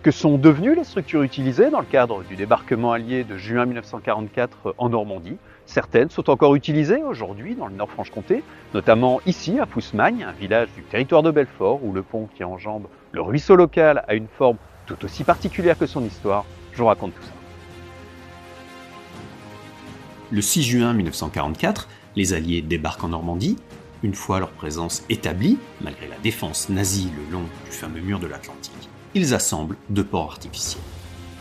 Que sont devenues les structures utilisées dans le cadre du débarquement allié de juin 1944 en Normandie? Certaines sont encore utilisées aujourd'hui dans le Nord-Franche-Comté, notamment ici à Fousmagne, un village du territoire de Belfort où le pont qui enjambe le ruisseau local a une forme tout aussi particulière que son histoire. Je vous raconte tout ça. Le 6 juin 1944, les Alliés débarquent en Normandie. Une fois leur présence établie, malgré la défense nazie le long du fameux mur de l'Atlantique, ils assemblent deux ports artificiels.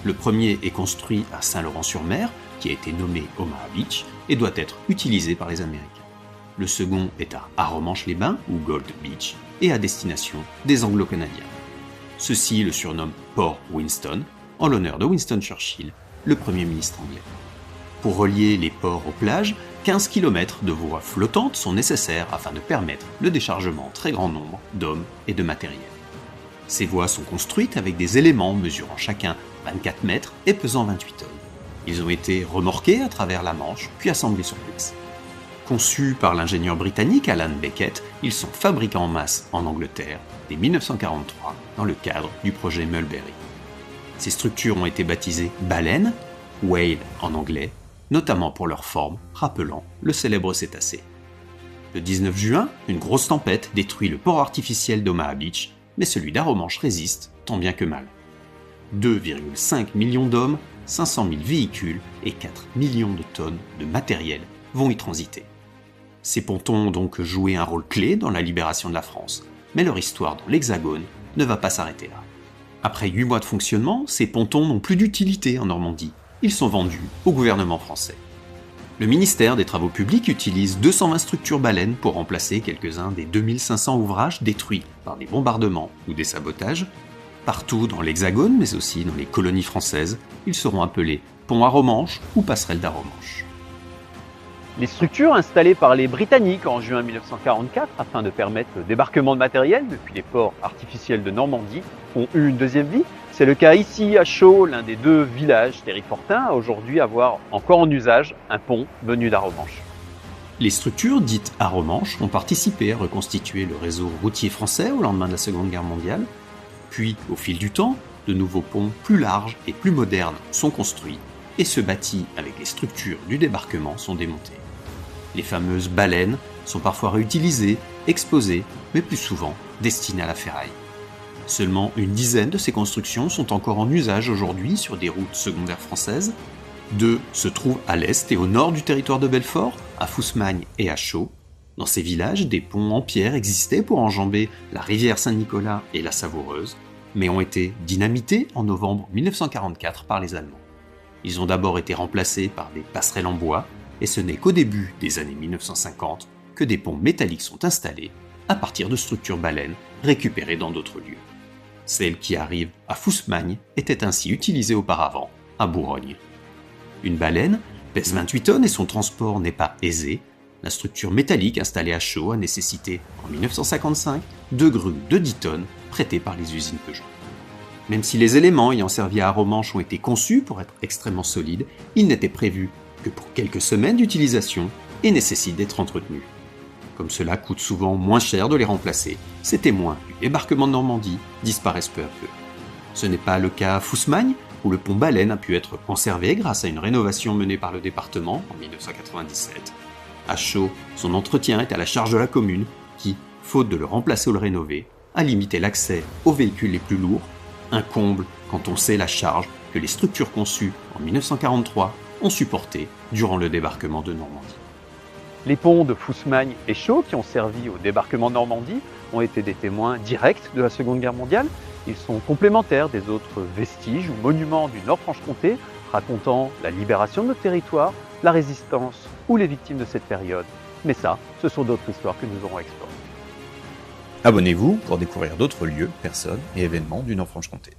Le premier est construit à Saint-Laurent-sur-Mer, qui a été nommé Omaha Beach, et doit être utilisé par les Américains. Le second est à Arromanches-les-Bains, ou Gold Beach, et à destination des Anglo-Canadiens. Ceux-ci le surnomment Port Winston, en l'honneur de Winston Churchill, le Premier ministre anglais. Pour relier les ports aux plages, 15 km de voies flottantes sont nécessaires afin de permettre le déchargement en très grand nombre d'hommes et de matériel. Ces voies sont construites avec des éléments mesurant chacun 24 mètres et pesant 28 tonnes. Ils ont été remorqués à travers la Manche, puis assemblés sur place. Conçus par l'ingénieur britannique Alan Beckett, ils sont fabriqués en masse en Angleterre dès 1943 dans le cadre du projet Mulberry. Ces structures ont été baptisées baleines, whale en anglais, notamment pour leur forme rappelant le célèbre cétacé. Le 19 juin, une grosse tempête détruit le port artificiel d'Omaha Beach, mais celui d'Arromanches résiste tant bien que mal. 2,5 millions d'hommes, 500 000 véhicules et 4 millions de tonnes de matériel vont y transiter. Ces pontons ont donc joué un rôle clé dans la libération de la France, mais leur histoire dans l'Hexagone ne va pas s'arrêter là. Après 8 mois de fonctionnement, ces pontons n'ont plus d'utilité en Normandie. Ils sont vendus au gouvernement français. Le ministère des Travaux publics utilise 220 structures baleines pour remplacer quelques-uns des 2500 ouvrages détruits par des bombardements ou des sabotages. Partout dans l'Hexagone, mais aussi dans les colonies françaises, ils seront appelés ponts Arromanches ou passerelles d'Arromanches. Les structures installées par les Britanniques en juin 1944 afin de permettre le débarquement de matériel depuis les ports artificiels de Normandie ont eu une deuxième vie. C'est le cas ici à Chaux, l'un des deux villages terrifortains à aujourd'hui avoir encore en usage un pont venu d'Arromanches. Les structures dites Arromanches ont participé à reconstituer le réseau routier français au lendemain de la Seconde Guerre mondiale. Puis, au fil du temps, de nouveaux ponts plus larges et plus modernes sont construits et ceux bâtis avec les structures du débarquement sont démontés. Les fameuses baleines sont parfois réutilisées, exposées, mais plus souvent destinées à la ferraille. Seulement une dizaine de ces constructions sont encore en usage aujourd'hui sur des routes secondaires françaises. 2 se trouvent à l'est et au nord du territoire de Belfort, à Fousmagne et à Chaux. Dans ces villages, des ponts en pierre existaient pour enjamber la rivière Saint-Nicolas et la Savoureuse, mais ont été dynamités en novembre 1944 par les Allemands. Ils ont d'abord été remplacés par des passerelles en bois, et ce n'est qu'au début des années 1950 que des ponts métalliques sont installés à partir de structures baleines récupérées dans d'autres lieux. Celle qui arrive à Fousmagne était ainsi utilisée auparavant à Bourgogne. Une baleine pèse 28 tonnes et son transport n'est pas aisé. La structure métallique installée à Chaux a nécessité, en 1955, 2 grues de 10 tonnes prêtées par les usines Peugeot. Même si les éléments ayant servi à Arromanches ont été conçus pour être extrêmement solides, ils n'étaient prévus que pour quelques semaines d'utilisation et nécessitent d'être entretenus. Comme cela coûte souvent moins cher de les remplacer, ces témoins du débarquement de Normandie disparaissent peu à peu. Ce n'est pas le cas à Fousmagne, où le pont Baleine a pu être conservé grâce à une rénovation menée par le département en 1997. À Chaux, son entretien est à la charge de la commune, qui, faute de le remplacer ou le rénover, a limité l'accès aux véhicules les plus lourds, un comble quand on sait la charge que les structures conçues en 1943 ont supportée durant le débarquement de Normandie. Les ponts de Fousmagne et Chaux, qui ont servi au débarquement de Normandie, ont été des témoins directs de la Seconde Guerre mondiale. Ils sont complémentaires des autres vestiges ou monuments du Nord-Franche-Comté, racontant la libération de notre territoire, la résistance ou les victimes de cette période. Mais ça, ce sont d'autres histoires que nous aurons explorées. Abonnez-vous pour découvrir d'autres lieux, personnes et événements du Nord-Franche-Comté.